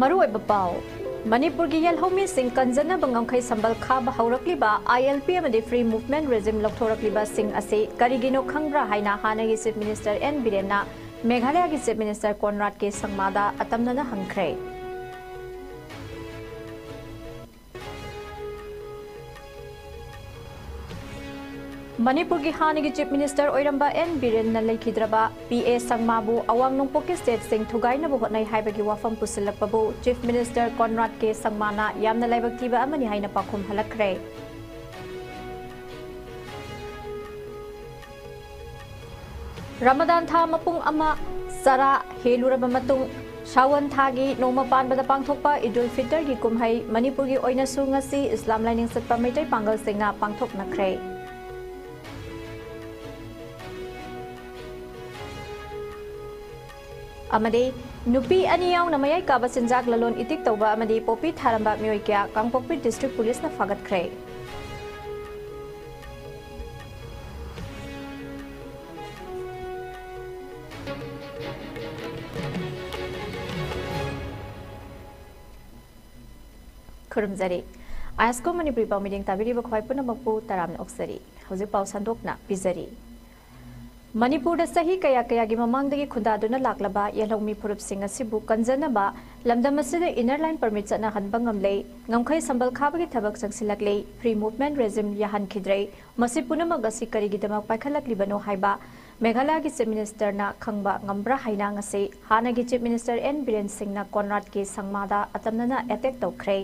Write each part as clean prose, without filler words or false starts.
Maroi Bapao Manipur gi yelhomi sing kanjana bangamkhai sambal khaba haurakliba ILP amadi free movement regime loktorakliba sing ase karigino khangra haina hanagi chief minister N Birenna Meghalaya gi chief minister Conrad ke sangmada atamnana hangkhre Manipur gi hanagi chief minister oiramba N Birenna leikhidraba PA sangmabu awang nongpok state sing thugaina bu hotnai haibagi wafam pusilakpabu chief minister Conrad ke sangmana yamna laibaktiba amani haina pakhum halakre Ramadan tha mapung ama sara heluraba matung Shawan thagi noma panbada pangthokpa Idul Fitr gi kumhai Manipur gi oina su ngasi Islam lining satpa meitai pangal singna pangthok nakre Amadi Nupi Aniyaw na mayay kabasinjak lalon itik tauba amadi popi tharamba miyoy kya Kangpokpi District Police na fagat kre. Kurumzari ISCOM Manipuri pau meeting tabiri bakhwai punamakpu taramna oksari. Hauzik pau sandokna pizari. Manipur da sahi kaya gi mamangdagi khundaduna laklaba yelhongmi phurup sing asibu kanjanaba lamdam asida inner line permit chana hanba ngamlei ngamkhai sambal khabagi thabak changsilaklei free movement regime yahan khidrei masi punamag asi karigidamak paikhalaklibano haiba Meghalaya gi chief minister na khangba ngambra haina ngase hanagi chief minister N Biren Singh na Conrad ke sangmada atamnana attack tawkhre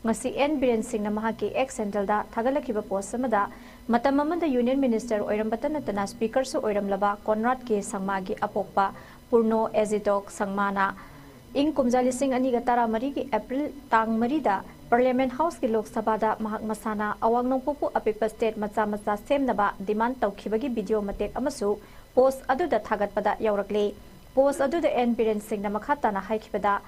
ngasi N Biren Singh na mahaki ex central da thagalakhiba post samada Matam amanda Union Minister oirambatan natana Speaker su oiramlaba Conrad ke sangmagi apokpa Purno Ezitok sangmana ing kumjali sing ani gatara mari ki April tang marida Parliament House ki Lok Sabha da mahak masana awang nongpupu apikpa state macha macha semnaba demand tawkhibagi video matek amasu post adu da thagatpada yaurakle post adu da N Biren Singh na makhata na haikibada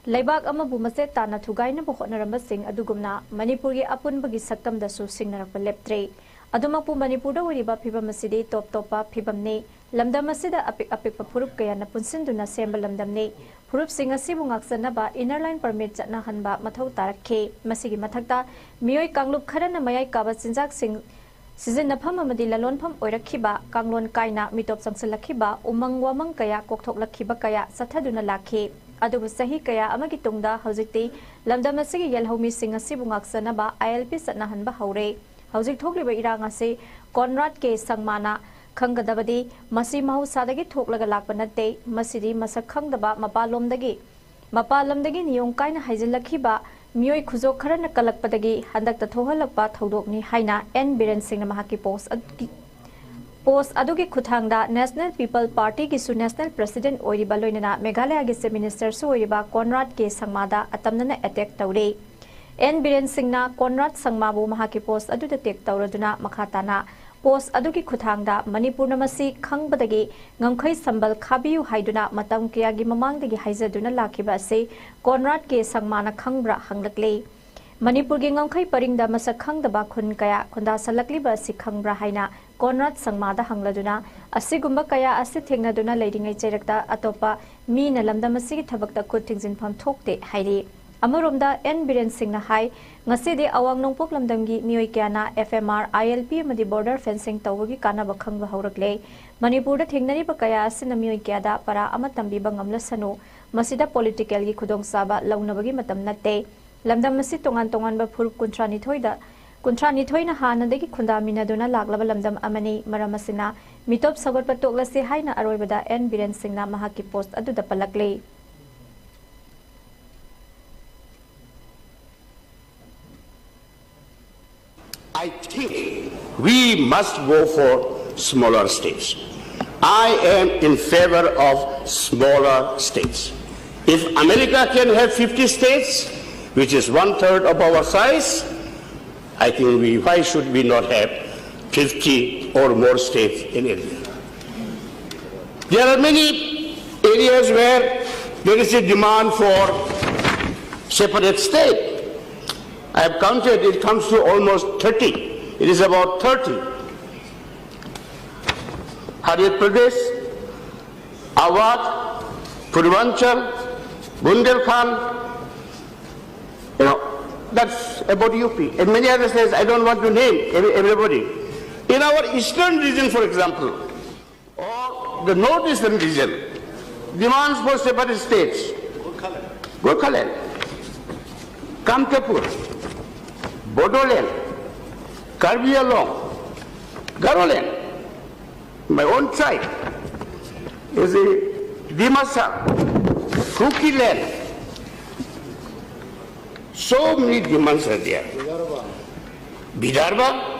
Laibak ama bumase tana thugaina bu hotnaramba sing adugumna Manipur gi apunbagi sakam da su singnarakpa leptre Adumakpu Manipur da wariba phibam asidi top topa phibamne lamdam asida apik phurup kaya na punsinduna semba lamdamne phurup sing asibu ngaksanaba inner line permit chatna hanba mathau tarakhe masigi mathakta miyoi kanglup kharana mayai kaba sinjak sing sizinnapham amadi lalonpham oirakhiba kanglon kaina mitop sangsalakhiba umang wamang kaya kokthoklakhiba kaya sathaduna lakhe adubu sahi kaya amagi tungda hojikti lamdam asigi yelhomi sing asibu ngaksanaba ILP chatna hanba haure Hauzik thokliba irang ase Conrad ke sangmana khanggadabadi masi mahausadagi thoklaga lakpa natte masidi masak khangdaba mapalomdagi niyong kaina haijilakhiba miyoi khujok kharana kalakpadagi handakta thohalakpa thodokni haina N Biren Singh na mahaki post adugi khuthangda National People Party ki su National President oiriba loinana Meghalaya gi chief minister su oiriba Conrad ke sangmada atamnana attack tawre N Biren Singh na Conrad sangmabu mahaki post adu da tek tawraduna makhatana post adugi khuthangda Manipur namasi khangbadagi ngamkhai sambal khabiyu haiduna matam kiyagi mamangdagi haijaduna lakhiba ase Conrad ke sangmana khangbra hanglakle Manipur gi ngamkhai paringda masak khangdaba khun kaya khunda salakliba si khangbra haina Conrad sangmada hangladuna asigumba kaya ase thengnaduna leiringai chairakta atopa mi na lamdam asigi thabakta khut thingjinpham thokte hairi Amurumda N Biren Singh na hai ngasidi awang nongpok lamdamgi miyoi kyana FMR ILP amadi border fencing tawagi kanaba khangba haurakle Manipur da thengnari ba kaya asina miyoi kyada para amatambi ba ngamlasanu masida political gi khudong saba launabagi matam natte lamdam masi tongan ba phurup kuntrani thoina hanadagi khundamina duna laglaba lamdam amani maramasina mitop sagot patoklase haina aroibada N Biren Singh na mahaki post adu da palakle I think we must go for smaller states. I am in favor of smaller states. If America can have 50 states, which is 1/3 of our size, I think why should we not have 50 or more states in India? There are many areas where there is a demand for separate state. I have counted, it comes to almost 30. It is about 30. Haryat Pradesh, Awadh, Purvanchal, Bundelkhand, You know, that's about UP. And many other states, I don't want to name everybody. In our eastern region, for example, or the northeastern region, demands for separate states. Gorkhaland, Kamtapur, Bodoland, Karbi Anglong, Garoland, my own tribe, is a Dimasa, Kukiland. So many demands are there. Vidarbha.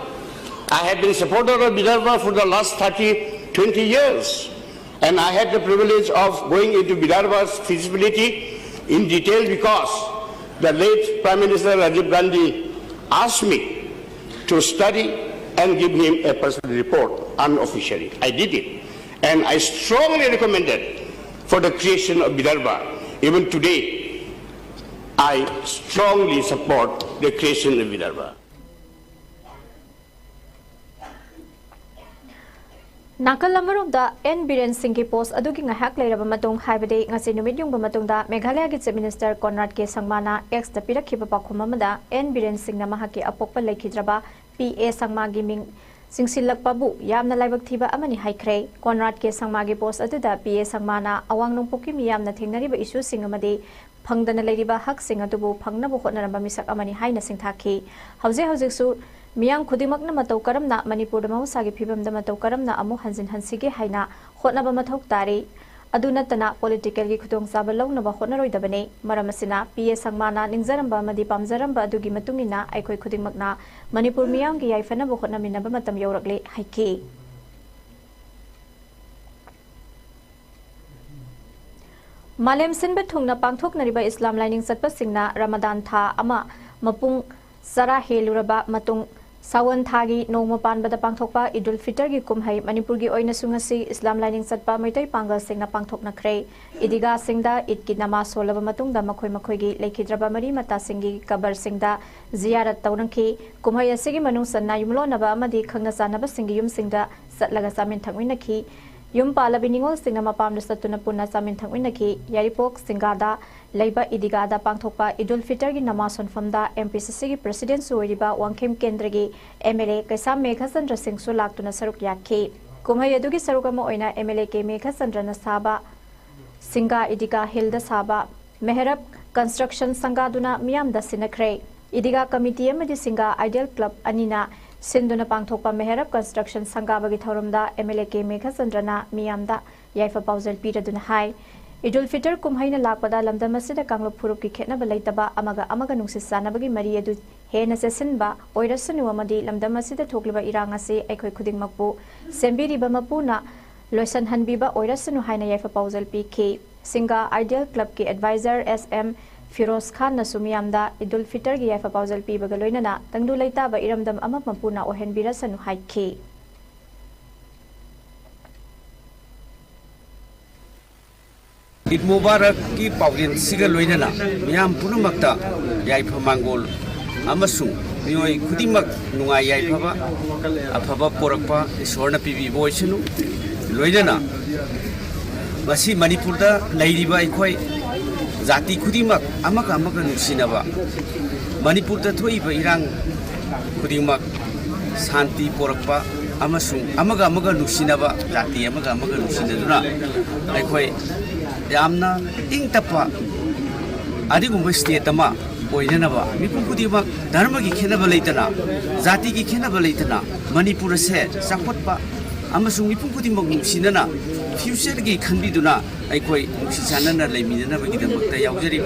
I have been supporter of Vidarbha for the last 20 years. And I had the privilege of going into Vidarbha's feasibility in detail because the late Prime Minister Rajiv Gandhi asked me to study and give him a personal report unofficially. I did it. And I strongly recommended for the creation of Vidarbha. Even today, I strongly support the creation of Vidarbha. Nakal Lamarumda, N. Biren Singhi Post, Aduking a hack later Matung, Hybide, Nasinumidum Bamatunda, Meghalaya Gitse Minister Conrad K. Sangmana, ex the Pira Kipakumamada, N. Biren Singh Namahaki, Apopa Lakidraba, P.A. Sangmagi Ming, Singsilak Babu, Yamna Labaktiba Amani Haikre, Conrad K. Sangmagi Post, Aduda, P.A. Sangmana, Awang Numpukim Yamna Tinariba issue Singamadi, Pangdana Ladiba Hak Singatubu, Pangnabu Hotnaramba Misak Amani Haina Singtaki, Hauze Su. Miyang Kudimakna Matau Karamna, Manipur the Mausagi Pibam the Matau Karamna, Amu Hansin Hansigi Haina, Hotnaba Matok Tari, Adunatana, political Kudong Sabalong Nova Honoro Dabane, Maramasina, P. Sangmana, Ningzaramba, Madipam Zaramba, Dugi Matumina, Aikoi Kudimakna, Manipur Miyangi, Ifanabu Hotnamina Bamatam Yoragli, Haiki. Malem Sinbetungna Pangtok Nariba Islam Lining Satpasingna, Ramadan Tha, Ama, Mapung, Sara Heluraba, Matung. Sawan Thagi, Noma Panbada Pangtokpa, Idul Fitr Kumhai, Manipurgi Oina Sungasi, Islam Lining Satpa, Maitai Pangal Singna Pangtok Nakre, Idiga Singda, Itkidama Solava Matungda Makoi Makoigi, Lakidraba Mari Mata Singi, Kabar Singda, Ziarat Taunanki, Kumhaya Sigi Manung Sana Yumlo Naba Madi Kangasanaba Singiyum Singda, Satlaga Samin Tangwinaki, Yum Pala Biningol Sinama Pam Satuna Puna Samin Tangwinaki, Yaripok Singada, Labor Idigada Pangtokpa, Idul Fitr Namason Famda, MPCC President Suiriba, Wangkim Kendragi, MLA, Kasam Meghasandra Singh Sulak to Nasaruk Yaki, Kumayadugi Sarugamo Oina, MLA K Meghasandra Nasaba, Singa Idiga Hilda Saba, Meherab Construction Sangaduna, Miam da Sinakre, Idiga Committee Medi Singa Ideal Club Anina, Sinduna Pangtokpa Meherab Construction Sangabagi Thorumda, MLA K Meghasandrana, Miamda, Yaifa Pausel Peter Dunahai. Idul Fitr Kumhaina Lakpada Lamda Masida Kanglo Puruki Ketna Balaitaba Amaga Nungsisanabagi Maria du Hena Sesinba, Oirasanu Amadi Lamda Masida Tokliba Irangasi, Ekoi Kuding Mapu, Sembiri Bamapuna, Loisan Hanbiba, Oirasanu Haina Yafa Pausal PK, Singa Ideal Club Ki Advisor SM Firoz Khan Nasumiamda, Idul Fitr Gi Yafa Pausal P Bagaloinana, Tangdu Laitaba Iramdam Amapapuna Ohenbira Sanu Haiki. Id Mubarak ki Paulin Siga Loinana, Miam Punamakta, Yaipa Mangol, Amasung, Mioi Kudimak, Nunga Yaipava, Apava Porapa, Sorna PV Boysenu, Loinana, Masi Manipurda, Ladiba Ikoi, Zati Kudimak, Amaka Nusinava, Manipurda Toiba Irang, Kudimak, Santi Porapa, Amasung, Amaga Nusinava, Zati Amaga Nusinaduna, Ikoi. Yamna ing tapa adigumba state ama oinanaba mipum kudimak dharma gi khenaba leitana jati gi khenaba leitana manipur se sakpatpa amasung mipum kudimak nungsinana future gi khanbiduna aikoi nungsisanana leiminana bagi damakta yaujari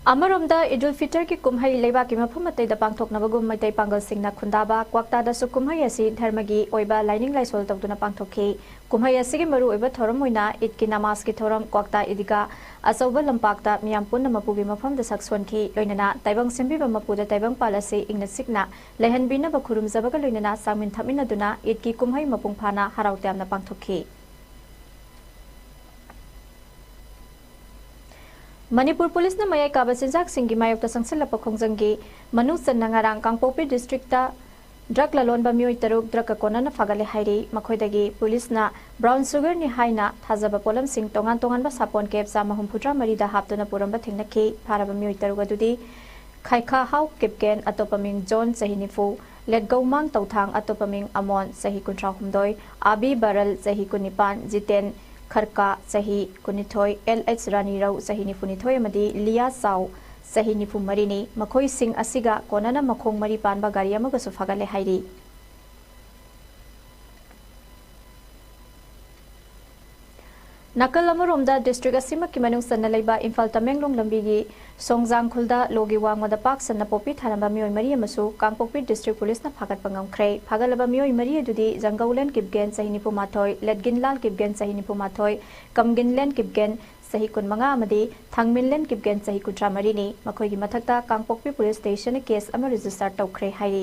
Amaromda Idul Fitr ki Kumhai Leba ki Mapumate the Pangtok Nabagum Maitai Pangal Singna Kundaba, Kwakta da Sukumhayasi, Thermagi, Oiba, Lining Lysol Tokuna Pangtoke, Kumhayasi Maru Eva Toromuina, Itki Namaski Toram, Kwakta Idiga, Asoba Lampakta, Miampuna Mapubi Mapam the Saxwanki, Loinana, Taibang Simbiba Mapuda, Taibang Palasi, Igna Signa, Lehan Bina Bakurum Zabaga Loinana, Samin Tamina Duna, Itki Kumhai Mapungpana, Harautam the Pangtoke. Manipur Police na Mayai Kabasinjak Singi Mayok Sangsilapa Khongjangi Manusan Nangarang Kangpopi District drug ललोनबा मियोय तरुक drug कोनना फागले हाइरी मखोयदगी पुलिसना brown sugar नि हाइना थाजबा पोलम सिंह तोंगान तोंगानबा सापोन केप चामा हुमफुद्रा मरीदा हापतुना पुरंबा थेंगनखि फारबा मियोय तरुक अदुदी खाइखा हाउ किपकेन अतोपमिंग जोन सही निफु लेट गौमांग तौथांग अतोपमिंग अमोन सही कुंट्रा हुमदोय आबी बरल सही कुनिपान जितेन खरका सही कुनिथोय LH रानी राव सही निफुनिथोय मदी लिया साउ सही निफु मरीनी मखोई सिंह असिगा कोनना मखोंग मरी पानबा गाड़ी अमगसु फागले हाइरी नकल अमरोमदा डिस्ट्रिक्ट असिमकी मनुंग सन्ना लेबा इम्फाल तमेंगलोंग लंबीगी सोंगजांग खुलदा लोगी वांगमदा पाक सन्ना पोपी थानबा मियोय मरी अमसु कांगपोपी डिस्ट्रिक्ट पुलिस ना फागत पंगमख्रे फागलबा मियोय मरी अदुदी जंगौलेन किपगेन सही निपु माथोय लेटगिनलाल किपगेन सही निपु माथोय कमगिनलेन किपगेन सही कुनमंगा अमदी थांगमिनलेन किपगेन सही कुंट्रा मरीनी मखोयगी मथक्ता कांगपोपी पुलिस स्टेशन केस अमा रजिस्टर तौख्रे हाइरी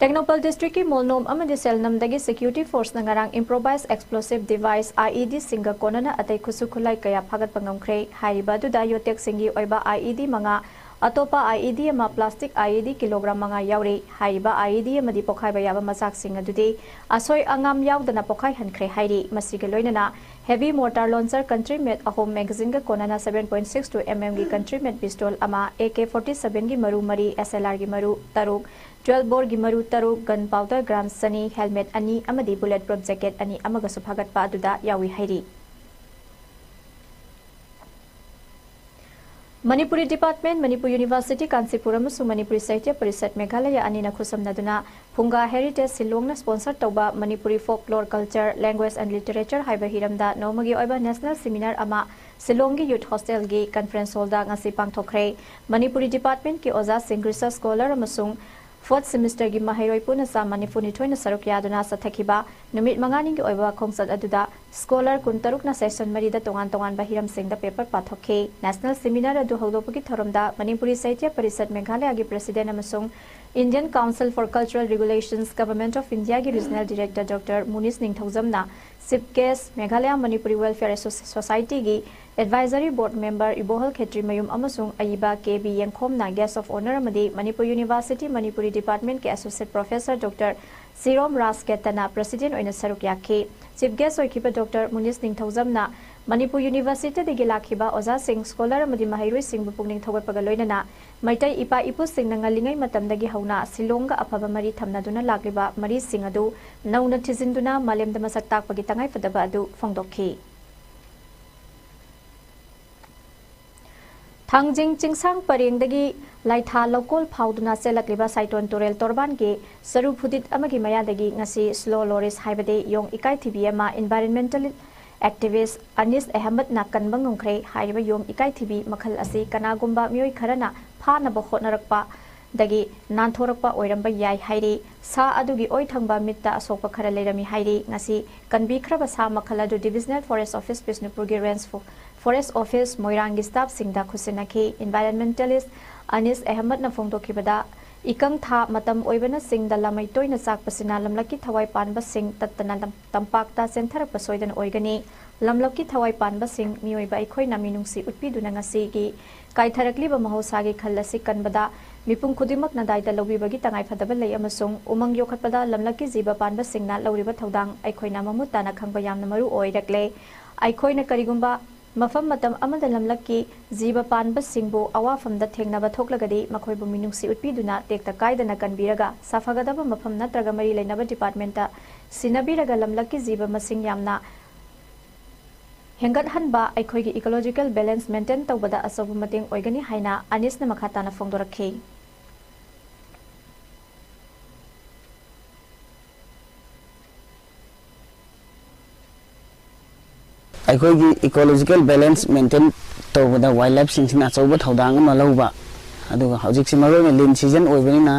टेक्नोपल डिस्ट्रिक्ट की मोलनोम अमदी सेलनमदगी security force Nangarang improvise explosive device IED सिंगा कोनना अतै खुसु खुलाई कया फागत पंगमख्रे हाइरिबा दुदा योटेक सिंगी ओइबा IED मंगा अतोपा IED अमा प्लास्टिक IED किलोग्राम मंगा यावरी हाइरिबा IED अमदी पोखाइबा याबा मसाक सिंग अदुदी असोय अंगाम यावदना पोखाइ हनख्रे हाइरी मसिगा लोइनना heavy mortar launcher country made अहोम मैगजीन का कोनना 7.62 mm की कंट्री मेड पिस्टल अमा AK-47 की मरु मरी SLR की मरु तरुक 12 बोर की मरु तरुक गन पाउडर ग्राम सनी हेलमेट अनि अमदी बुलेट प्रूफ जैकेट अनि अमगसु फागतपा अदुदा यावी हाइरी मणिपुरी डिपार्टमेंट मणिपुर यूनिवर्सिटी कांसीपुर अमसुंग मणिपुरी साहित्य परिषद मेघालय अनिना खुसमनदुना फुंगा हेरिटेज सिलोंगना स्पॉन्सर तौबा Manipuri folklore culture language and literature हाइबा हिरमदा नौमगी ओइबा नेशनल सेमिनार अमा सिलोंगी यूथ हॉस्टल की कॉन्फ्रेंस हॉलदा ngasi पांगथोखरे मणिपुरी डिपार्टमेंट की ओजा सिंह रिसर्च स्कॉलर अमसुंग 4th semester की mahiroi puna sa manipuni thoina saruk yaduna sathakiba numit mangani ki oiba khongsat aduda scholar kuntaruk na session mari da tongan tongan bahiram sing da paper pathokhe national seminar adu hawdopaki thoromda manipuri sahitya parishad meghalaya gi president amasung Indian Council for Cultural Regulations Government of India की Regional Director Dr. Munis Ningthausamna Chief Guest Meghalaya Manipuri Welfare Society की Advisory Board Member Ibohal Khetri Mayum amasung Ayiba KB Yangkhomna Guest of Honor amadi Manipur University Manipuri Department के Associate Professor Dr. Sirom Rasketana President oina saruk yakhi Chief Guest oikiba Dr. Munis Ningthausamna Manipur University degi lakhiba Oza Singh Scholar amadi Mahiroi Singh pukning thawatpaga loinana Maitai ipa ipu Singh nangalingai matamdagi hauna Silonga afaba mari thamnaduna lakliba mari Singh adu nauna thizinduna malemda masak takpagi tangai fadaba adu phongdokhi Thangjing चिंगसांग परेंगदगी लाइथा local फाउदुना सेलकलिबा साइटोन टोरेल तोरबान के सरू फुदित अमगी मयादगी ngasi स्लो लोरिस हाइबदे योंग इकाई थिबिएमा एनवायरनमेंटल एक्टिविस्ट अनिस अहमद ना कनबंग ngkhre हाइबा योंग इकाई थिबी मखल असि कनागुंबा मियोय खरना फानब होनरकपा दगी नानथोरकपा ओइरंबा याय हाइरे सा अदुगी ओइ थंगबा मित्ता असोकपा खरा लेरमी हाइरे ngasi कनबिखरबा सा मखल अदु डिविजनल फॉरेस्ट ऑफिस बिष्णुपुर गी रेंज फॉरेस्ट ऑफिस मोइरांगी स्टाफ सिंगदा खुसिनखी एनवायरनमेंटलिस्ट अनिस अहमद न फोंदोखिबदा इकंग था मतम ओइबना सिंगदा लमै तोइना चाकपसिना लमलकी थवाई पानबा सिंग तत्तना तंपाकता सेंथरप सोइदन ओइगनी लमलकी थवाई पानबा सिंग मियोइबा इखोइना मिनुंगसी उत्पीदुना ngasiगी काइथरकलिबा महौसागी खल्लसी कनबदा मिपुंग खुदिमक नदाइदा लौबिबगी तंगाई फदबा लई अमसुंग उमंग योखतपदा लमलकी जीव पानबा सिंगना लौरिबा थौदांग अइखोइना ममुताना खंगबा यामना मरु ओइरकले अइखोइना करिगुंबा मफम मतम अमदा लमलकी जीव पानबा सिंगबो अवाफमदा थेंगनाबा थोकलगदी मखोइबु मिनुंगसी उत्पीदुना टेक्ता कायदना कनबिरगा साफागदबा मफम नत्रगा मरी लेनबा डिपार्टमेंटा सिनबिरगा लमलकी जीव मसिंग यामना हेंगत हनबा अइखोइगी इकोलॉजिकल बैलेंस मेंटेन तौबदा असोब मतेंग ओइगनी हाइना अनिसना मखाताना फोंदोरखे अखोई इकोलॉजिकल बैलेंस मेंटेन तौबदा वाइल्ड लाइफ सिंगसिना अचौब थौदांग अमा लौबा अदुगा हौजिक सिमरो लिन सीजन ओइबनिना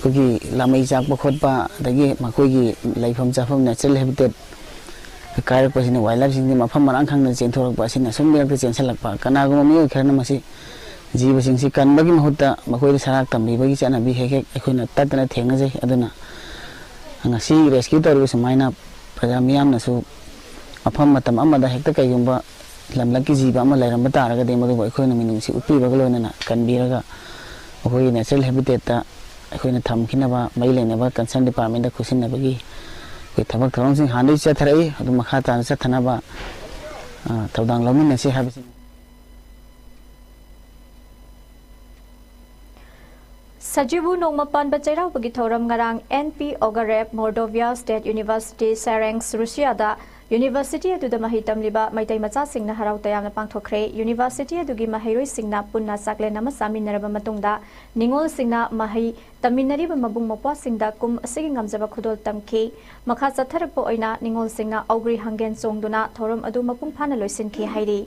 कोगी लामै जाकबा खोटबा दगी मखोगी लाइफम जाफम नेचुरल हैबिटेट कारक पसिना वाइल्ड लाइफ सिंगनि मफम मरांग खांगना चेंथोरकबा सिना सुमबिरक चेंसलकबा कनागुम मियो खरना मसी जीव सिंगसि कनबगी महुत्ता मखोइ सराक तंबिबगी चनाबी हेक अखोइना ततना थेंगजे अदुना ngasi rescue तौर सुमाइना प्रजा मियामनसु अफम मतम अमदा हेक्ता कयगुंबा लमलकी जीव अमा लैरंबा तारगदे मदुबो अखोइना मिनुंगसि उत्पीबगा लोइनना कनबिरगा ꯑꯩꯈꯣꯏꯒꯤ ꯅꯦꯆꯔꯦꯜ ꯍꯦꯕꯤꯇꯦꯠꯇ ꯑꯩꯈꯣꯏꯅ ꯊꯝꯈꯤꯅꯕ ꯃꯔꯤ ꯂꯩꯅꯕ ꯀꯟꯁꯔꯟ ꯗꯤꯄꯥꯔꯠꯃꯦꯟꯗ ꯈꯨꯠꯁꯤꯟꯅꯕꯒꯤ ꯑꯩꯈꯣꯏ ꯊꯕꯛ ꯊꯧꯔꯝꯁꯤꯡ ꯍꯥꯟꯅꯗꯒꯤ ꯆꯠꯊꯔꯛꯏ ꯑꯗꯨ ꯃꯈꯥ ꯇꯥꯅ ꯆꯠꯊꯅꯕ ꯊꯧꯗꯥꯡ ꯂꯧꯃꯤꯟꯅꯁꯤ ꯍꯥꯏꯕꯁꯤꯅꯤ Sajibu Nongma Panba Chairaugi Thoram Ngarang NP Ogarep Mordovia State University Sarangs Russia da University adu da mahitam liba maitai macha singna harau tayamna pangthokre University adu gi mahairoi singna punna sakle nama saminaraba matungda ningol singna mahai taminari ba mabung mopwa singda kum asigi ngamjaba khudol tamki makha chatharpo oina ningol singna augri hangen songduna thoram adu mapung phana loisinki hairi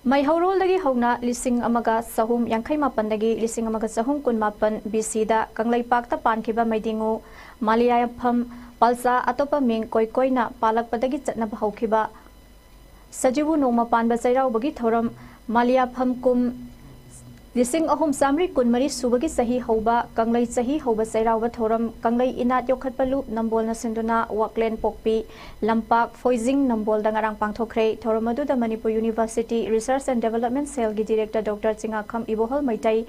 Mai haurol dagi hauna lising amaga sahum yangkai mapan dagi lising amaga sahum kun mapan BC da kanglai pakta pankhiba maidingu Malia pham palsa atopa ming koi koina palak padagi chatna bahaukiba Sajibu Nongma Panba Chairau bagi thoram Malia pham kum lising ahum samri kun mari subagi sahi hauba kanglai sahi hauba Chairau ba thoram kanglai inat yokhatpalu nambol na sinduna waklen pokpi lampak foizing nambol dangarang pangthokre thoram adu da Manipur University Research and Development Cell gi Director Dr. Chingakham Ibohol Maitai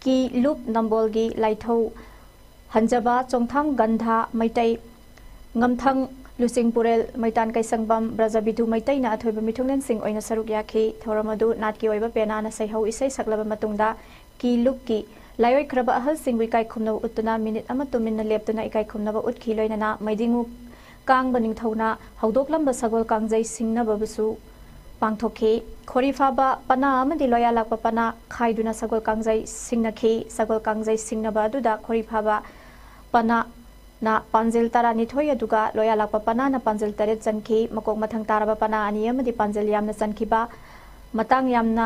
ki loop nambol gi laithau hanjaba chongthang gandha maitai ngamthang Lusing Purel Maitan Kaisangbam Brazabidu Maitai na athoiba mithunglen sing oina saruk yakhi thoramadu natki oiba pena na saihau isai saklaba matungda ki lukki laioi khraba ahal singwi kai khumna utuna minute ama tuminna leptuna ikai khumna utkhi loinana maidingu kang baning thona haudoklam ba sagol kangjai singna babusu pangthokhe khorifaba pana amadi loya lakpa pana khaiduna sagol kangjai singnakhi sagol kangjai singnaba aduda khorifaba pana na panjil tara nithoi aduga loya lakpa pana na panjil taret chanki makok mathang taraba pana ani amadi panjil yamna chankiba matang yamna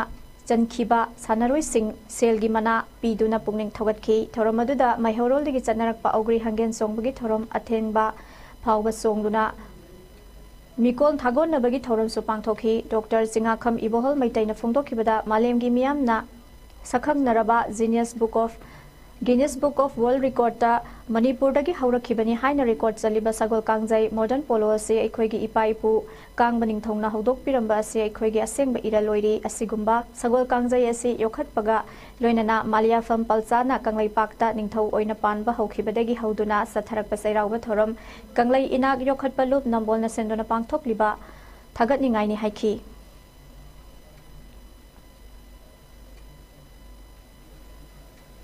chankhiba sanaroi sing selgi mana piduna pungning thogatkhi thoromaduda maihorol digi chanarakpa augri hangen songbagi thorom athengba phawba songduna mikol thagon nabagi thorom su pangthokhi Dr. Chingakham Ibohol Maitaina phongdokhibada malemgi miyamna sakhang naraba Guinness Book of World Record ta Manipur dagi haurakhibani haina record chaliba sagol kangjai modern polo ase aikhoigi ipaipu kangbaning thongna hodok piramba ase aikhoigi asengba ira loiri asigumba sagol kangjai ase yokhatpaga loinana Malia fam palchana kanglai pakta ningthau oina panba hokhibadagi hauduna satharakpa sairauba thoram kanglai inak yokhatpa lup nambolna sendona pangthokliba thagatningai ni haiki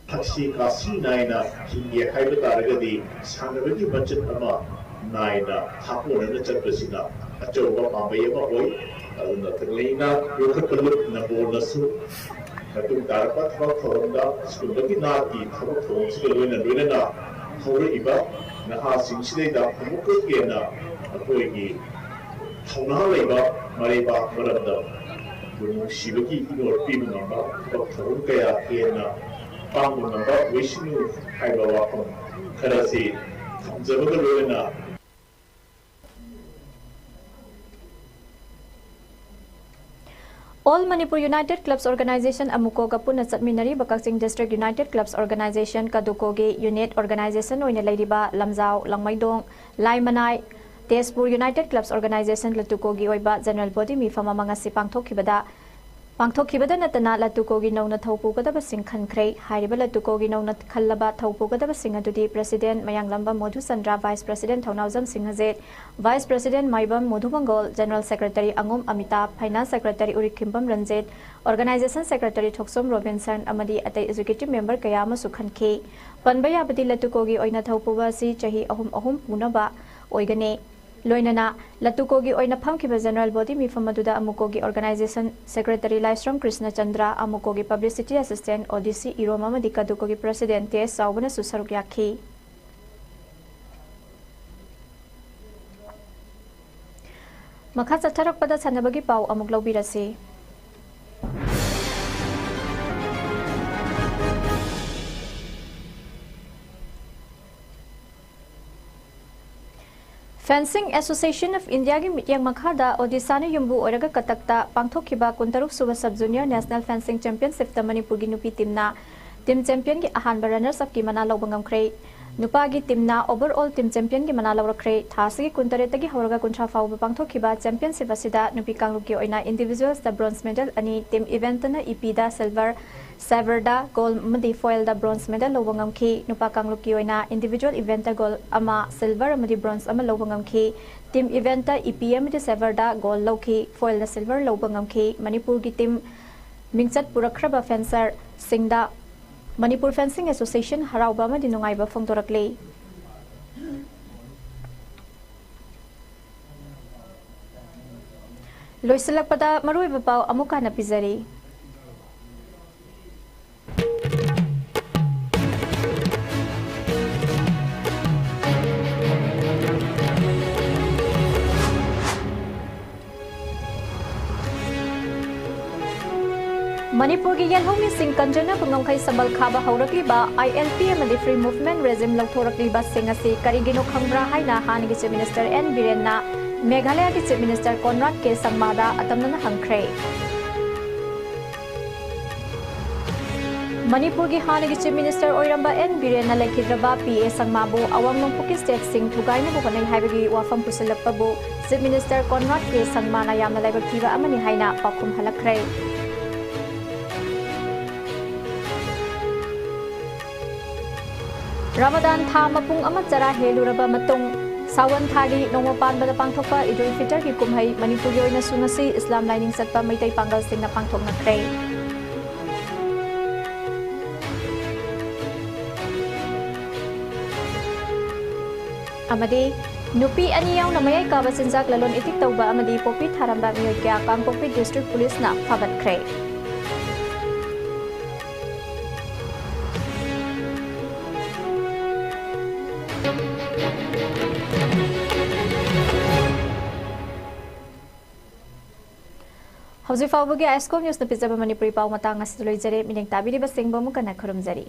Taxi kasi naina hingi haiba taragadi sanabagi budget ama naina hapuna na chatpasina achoba pambaya ma oi aduna tagleina yokhatpalut na bonasu natum tarapa thawak thoromda skubagi na ki thawak thorong sigalwena loina hawra iba naha singsidai da phamukena akoigi thawna leiba mariba maramda bunung sibagi inor pibu ngamba thawak thorong kaya hena Pangu namba Vishnu haiba wapam kharasi thamjabaga loina All Manipur United Clubs Organization Amukoga Puna Chatminari Bakaksing District United Clubs Organization Kadukogi Unit Organization oina leiriba Lamjau Langmaidong Laimanai Tezpur United Clubs Organization Latukogi oiba General Body mifama mangasi pangthokibada natana latukogi nongna thaupugadaba sing khankhre hairiba latukogi nongna khallaba thaupugadaba sing adudi President Mayanglamba Modhu Chandra Vice President Thaunaujam Singh Hazet Vice President Maibam Modhu Mangol General Secretary Angum Amitabh Finance Secretary Urikimbam Ranjit Organization Secretary Thoksom Robinson amadi atai executive member kaya amasu khankhe panbaya badi latukogi oina thaupuba si chahi ahum punaba oigane Loinana Latukogi oina phamkiba General Body mifamaduda Amukogi Organization Secretary Laisram Krishna Chandra Amukogi Publicity Assistant ODC Iroma Madika Dukogi President T.S. Saubana Susaruk Yakhi Makha Chatharakpada Sanabagi Pau Amuk Laubirasi Fencing Association of India gi mityang makhada Odisha yumbu oraga katakta pangthokhiba kuntaruk suba sub junior national fencing championship ta Manipur gi nupi team champion gi ahan runners up ki mana lobangam khrei नुपागी टीमना overall team champion की मना लौरख्रे थासी कुंतरे तगी हौरगा कुंथ्रा फाउब पांगथोखिबा चैंपियनशिप असिदा नुपी कांगलुकी ओइना इंडिविजुअल्स द ब्रोंज मेडल अनि टीम इवेंट ना ईपी दा सिल्वर सेवर्डा गोल्ड मदी फॉयल दा ब्रोंज मेडल लोबंगमखी नुपा कांगलुकी ओइना इंडिविजुअल इवेंट गोल्ड अमा सिल्वर अमदी ब्रोंज अमा लोबंगमखी टीम इवेंट ईपी अमदी सेवर्डा गोल्ड लौखी फॉयल दा सिल्वर लोबंगमखी मणिपुर की team मिंगचत पुरखरबा fencer सिंगदा Manipur fencing association हराउबा अमदी नुंगाइबा फोंदोरकले लोइसलकपदा मरुइबा पाउ अमुका न पिजरी मणिपुर की येलहोमी सिंह कंजना पुंगमखै संबल खाबा हौरकलिबा ILP अमदी फ्री मूवमेंट रेजिम लौथोरकलिबा सिंह असि करिगिनो खंग्रा हाइना हानिगी चीफ मिनिस्टर एन बीरेनना मेघालय की चीफ मिनिस्टर कॉनराड के संगमादा अतमना हंख्रे मणिपुर की हानिगी चीफ मिनिस्टर ओइरंबा एन बीरेनना लेखिद्रबा PA संगमाबु अवांग नोंपुकी स्टेट सिंह थुगाइनबु होनै हाइबगी वाफम पुसिलपबु चीफ मिनिस्टर कॉनराड के संगमाना यामना लाइबक थीबा अमनि हाइना पाखुम हलखरे रमदान था मपुंग अमा चरा हेलुरबा मतुंग सावन थागी नोंमा पानबदा पांगथोकपा इदुल फितर की कुमहै मणिपुर ओइना सुंगसी इस्लाम लाइनिंग चटपा मैतै पांगल सिंगना पांगथोकनख्रे अमदी नुपी अनि याउना मयै काबा चिंजाक ललोन इतिक तौबा अमदी पोपी थारंबा मियोय क्या कांगपोपी डिस्ट्रिक्ट पुलिस ना फागतख्रे हौजी फाउबगी ISCOM न्यूज न पिजबा मणिपुरी पाउ मतंग असि लोइजरे meaning ताबिरिबा सिंगबा मुकना खरुमजरी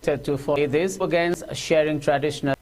to follow this against sharing traditional